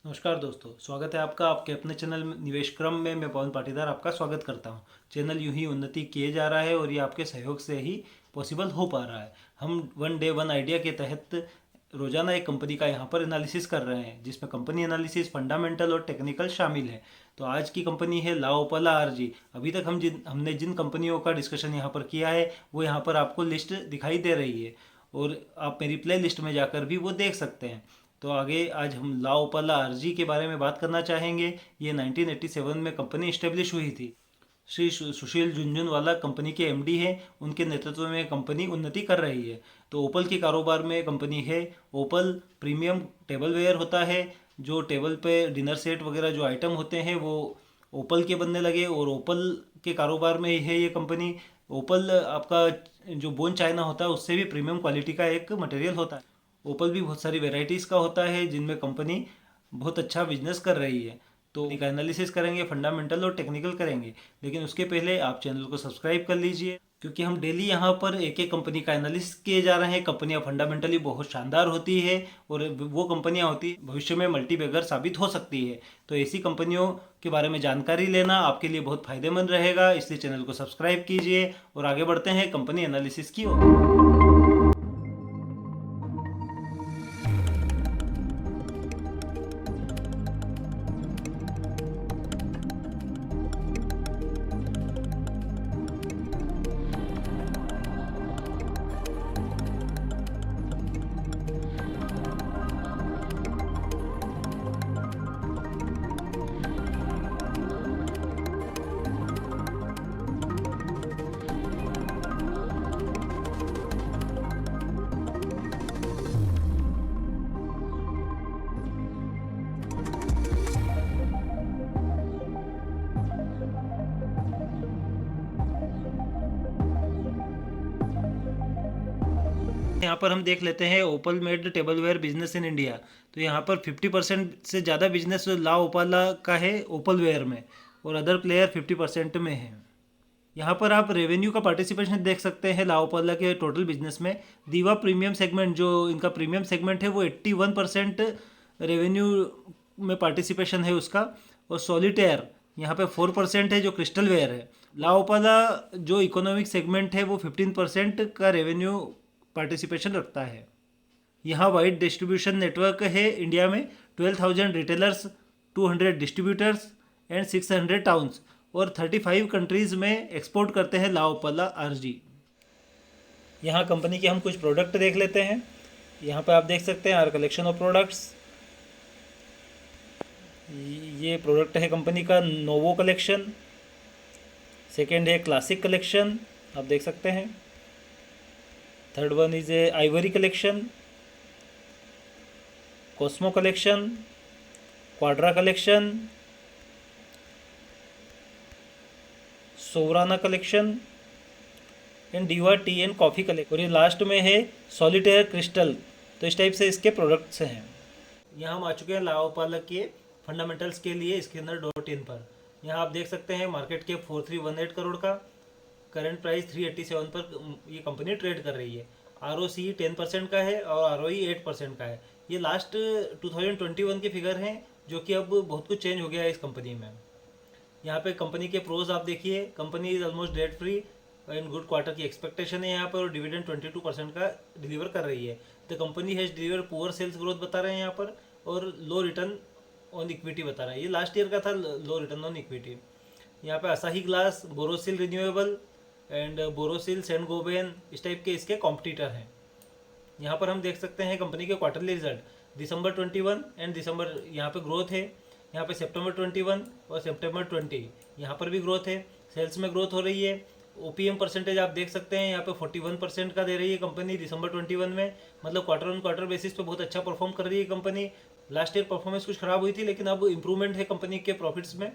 नमस्कार दोस्तों, स्वागत है आपका आपके अपने चैनल निवेश क्रम में। मैं पवन पाटीदार आपका स्वागत करता हूं। चैनल यूं ही उन्नति किए जा रहा है और ये आपके सहयोग से ही पॉसिबल हो पा रहा है। हम वन डे वन आइडिया के तहत रोजाना एक कंपनी का यहाँ पर एनालिसिस कर रहे हैं, जिसमें कंपनी एनालिसिस, फंडामेंटल और टेक्निकल शामिल है। तो आज की कंपनी है लाओपाला आरजी। अभी तक हमने जिन कंपनियों का डिस्कशन यहाँ पर किया है वो यहाँ पर आपको लिस्ट दिखाई दे रही है और आप मेरी प्ले लिस्ट में जाकर भी वो देख सकते हैं। तो आगे आज हम लाओपाला आरजी के बारे में बात करना चाहेंगे। ये 1987 में कंपनी इस्टेब्लिश हुई थी। श्री सुशील झुनझुनवाला कंपनी के एमडी हैं। उनके नेतृत्व में कंपनी उन्नति कर रही है। तो ओपल के कारोबार में कंपनी है। ओपल प्रीमियम टेबल वेयर होता है। जो टेबल पे डिनर सेट वगैरह जो आइटम होते हैं वो ओपल के बनने लगे और ओपल के कारोबार में है ये कंपनी। ओपल आपका जो बोन चाइना होता है उससे भी प्रीमियम क्वालिटी का एक मटेरियल होता है। ओपल भी बहुत सारी वेराइटीज़ का होता है जिनमें कंपनी बहुत अच्छा बिजनेस कर रही है। तो इनका एनालिसिस करेंगे, फंडामेंटल और टेक्निकल करेंगे। लेकिन उसके पहले आप चैनल को सब्सक्राइब कर लीजिए, क्योंकि हम डेली यहाँ पर एक एक कंपनी का एनालिसिस किए जा रहे हैं। कंपनियाँ फंडामेंटली बहुत शानदार होती है और वो कंपनियाँ होती भविष्य में मल्टीबैगर साबित हो सकती है। तो ऐसी कंपनियों के बारे में जानकारी लेना आपके लिए बहुत फायदेमंद रहेगा, इसलिए चैनल को सब्सक्राइब कीजिए और आगे बढ़ते हैं कंपनी एनालिसिस की ओर। यहाँ पर हम देख लेते हैं Opal made tableware business in India. तो यहाँ पर 50% से ज़्यादा बिजनेस ला ओपाला का है ओपल वेयर में, और अदर प्लेयर 50% में है। यहाँ पर आप रेवेन्यू का पार्टिसिपेशन देख सकते हैं ला ओपाला के टोटल बिजनेस में। दीवा प्रीमियम सेगमेंट, जो इनका प्रीमियम सेगमेंट है, वो 81% रेवेन्यू में पार्टिसिपेशन है उसका। और सॉलिटेयर यहाँ पे 4% है, जो क्रिस्टल वेयर है। ला ओपाला जो इकोनॉमिक सेगमेंट है वो 15% का रेवेन्यू पार्टिसिपेशन रखता है। यहाँ वाइड डिस्ट्रीब्यूशन नेटवर्क है इंडिया में। 12,000 रिटेलर्स, 200 डिस्ट्रीब्यूटर्स एंड 600 टाउन्स, और 35 कंट्रीज़ में एक्सपोर्ट करते हैं लाओपाला आरजी। यहाँ कंपनी के हम कुछ प्रोडक्ट देख लेते हैं। यहाँ पे आप देख सकते हैं आर कलेक्शन ऑफ प्रोडक्ट्स। ये प्रोडक्ट है कंपनी का नोवो कलेक्शन। सेकेंड है क्लासिक कलेक्शन, आप देख सकते हैं। Third one is a ivory collection, Cosmo collection, Quadra collection, Sovrana collection and Diva tea and coffee collection. और ये लास्ट में है सॉलिटेयर क्रिस्टल। तो इस टाइप से इसके प्रोडक्ट्स हैं। यहाँ हम आ चुके हैं लाओपाला के फंडामेंटल्स के लिए स्कैनर डॉट इन पर। यहाँ आप देख सकते हैं मार्केट कैप 4318 करोड़ का, करंट प्राइस 387 पर ये कंपनी ट्रेड कर रही है। ROCE 10% का है और ROE 8% का है। ये लास्ट 2021 के फिगर हैं, जो कि अब बहुत कुछ चेंज हो गया है इस कंपनी में। यहाँ पे कंपनी के प्रोज आप देखिए। Company is almost debt free and good quarter की एक्सपेक्टेशन है यहाँ पर, और डिविडेंड 22% का डिलीवर कर रही है। The company has deliver poor sales growth बता रहे हैं यहाँ पर, और लो रिटर्न ऑन इक्विटी बता रहा है। ये लास्ट ईयर का था लो रिटर्न ऑन इक्विटी। यहाँ पे Asahi glass, Borosil renewable and Borosil, Saint Gobain, इस टाइप के इसके कॉम्पिटिटर हैं। यहाँ पर हम देख सकते हैं कंपनी के क्वार्टरली रिजल्ट दिसंबर 21 एंड दिसंबर, यहाँ पे ग्रोथ है। यहाँ पे सितंबर 21 और सितंबर 20, यहाँ पर भी ग्रोथ है। सेल्स में ग्रोथ हो रही है। OPM परसेंटेज आप देख सकते हैं, यहाँ पे 41% का दे रही है कंपनी दिसंबर 21 में। मतलब क्वार्टर ऑन क्वार्टर बेसिस पे बहुत अच्छा परफॉर्म कर रही है कंपनी। लास्ट ईयर परफॉर्मेंस कुछ खराब हुई थी, लेकिन अब इंप्रूवमेंट है कंपनी के प्रॉफिट्स में।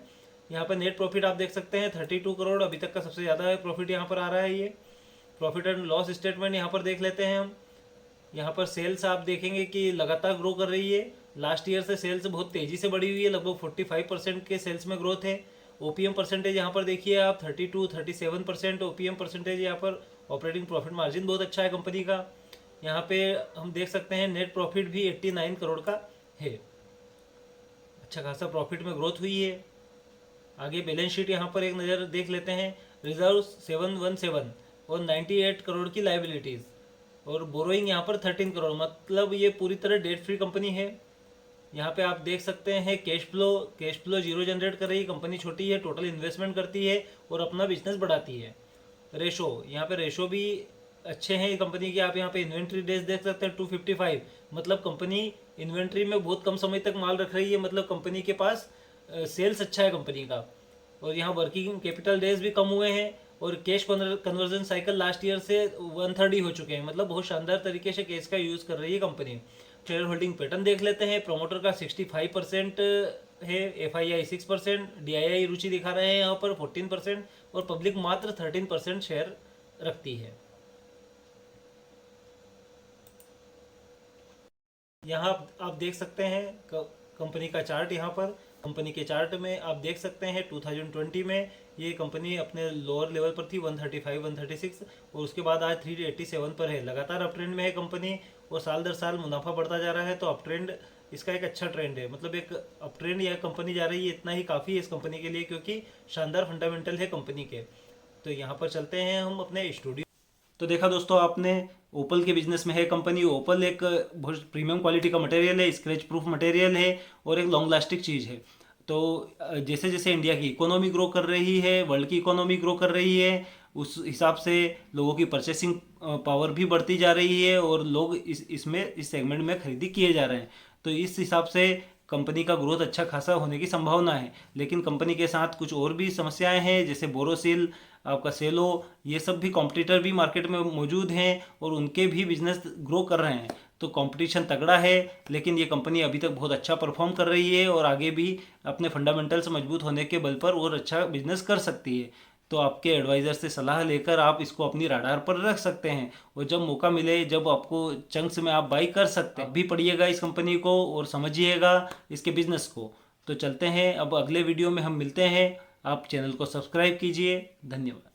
यहाँ पर नेट प्रॉफिट आप देख सकते हैं 32 करोड़, अभी तक का सबसे ज़्यादा प्रॉफिट यहाँ पर आ रहा है। ये प्रॉफिट एंड लॉस स्टेटमेंट यहाँ पर देख लेते हैं हम। यहाँ पर सेल्स आप देखेंगे कि लगातार ग्रो कर रही है। लास्ट ईयर से सेल्स बहुत तेज़ी से बढ़ी हुई है, लगभग 45% के सेल्स में ग्रोथ है। OPM परसेंटेज यहाँ पर देखिए आप 32-37% OPM परसेंटेज यहाँ पर। ऑपरेटिंग प्रॉफिट मार्जिन बहुत अच्छा है कंपनी का। यहाँ पे हम देख सकते हैं नेट प्रॉफिट भी 89 करोड़ का है। अच्छा खासा प्रॉफिट में ग्रोथ हुई है। आगे बैलेंस शीट यहाँ पर एक नज़र देख लेते हैं। रिजर्व 717 और 98 करोड़ की लाइबिलिटीज़ और बोरोइंग यहाँ पर 13 करोड़, मतलब ये पूरी तरह डेट फ्री कंपनी है। यहाँ पे आप देख सकते हैं कैश फ्लो जीरो जनरेट कर रही कंपनी, छोटी है, टोटल इन्वेस्टमेंट करती है और अपना बिजनेस बढ़ाती है। रेशो, यहाँ पे रेशो भी अच्छे हैं कंपनी के। आप यहाँ पे इन्वेंट्री डेज देख सकते हैं 255, मतलब कंपनी इन्वेंट्री में बहुत कम समय तक माल रख रही है, मतलब कंपनी के पास सेल्स अच्छा है कंपनी का। और यहाँ वर्किंग कैपिटल डेज भी कम हुए हैं और cash conversion cycle last year से 1/3 ही हो चुके हैं, मतलब बहुत शानदार तरीके से कैश का यूज़ कर रही है कंपनी। शेयर होल्डिंग पैटर्न देख लेते हैं। प्रोमोटर का 65% है, FII 6%, DII रुचि दिखा रहे हैं यहाँ पर 14% और पब्लिक मात्र 13% शेयर रखती है। यहाँ आप देख सकते हैं कंपनी का चार्ट। यहाँ पर कंपनी के चार्ट में आप देख सकते हैं 2020 में ये कंपनी अपने लोअर लेवल पर थी 135 136 और उसके बाद आज 387 पर है। लगातार अप ट्रेंड में है कंपनी और साल दर साल मुनाफा बढ़ता जा रहा है। तो अप ट्रेंड इसका एक अच्छा ट्रेंड है, मतलब एक अप ट्रेंड यह कंपनी जा रही है, इतना ही काफ़ी है इस कंपनी के लिए क्योंकि शानदार फंडामेंटल है कंपनी के। तो यहाँ पर चलते हैं हम अपने स्टूडियो। तो देखा दोस्तों आपने, ओपल के बिजनेस में है कंपनी। ओपल एक बहुत प्रीमियम क्वालिटी का मटेरियल है, स्क्रैच प्रूफ मटेरियल है और एक लॉन्ग लास्टिक चीज़ है। तो जैसे जैसे इंडिया की इकोनॉमी ग्रो कर रही है, वर्ल्ड की इकोनॉमी ग्रो कर रही है, उस हिसाब से लोगों की परचेसिंग पावर भी बढ़ती जा रही है और लोग इस सेगमेंट में खरीदी किए जा रहे हैं। तो इस हिसाब से कंपनी का ग्रोथ अच्छा खासा होने की संभावना है। लेकिन कंपनी के साथ कुछ और भी समस्याएं हैं, जैसे बोरोसिल, आपका सेलो, ये सब भी कॉम्पिटिटर भी मार्केट में मौजूद हैं और उनके भी बिजनेस ग्रो कर रहे हैं। तो कंपटीशन तगड़ा है, लेकिन ये कंपनी अभी तक बहुत अच्छा परफॉर्म कर रही है और आगे भी अपने फंडामेंटल्स मजबूत होने के बल पर और अच्छा बिजनेस कर सकती है। तो आपके एडवाइज़र से सलाह लेकर आप इसको अपनी रडार पर रख सकते हैं और जब मौका मिले, जब आपको चंक्स में आप बाई कर सकते हैं, आप भी पढ़िएगा इस कंपनी को और समझिएगा इसके बिजनेस को। तो चलते हैं अब अगले वीडियो में हम मिलते हैं। आप चैनल को सब्सक्राइब कीजिए। धन्यवाद।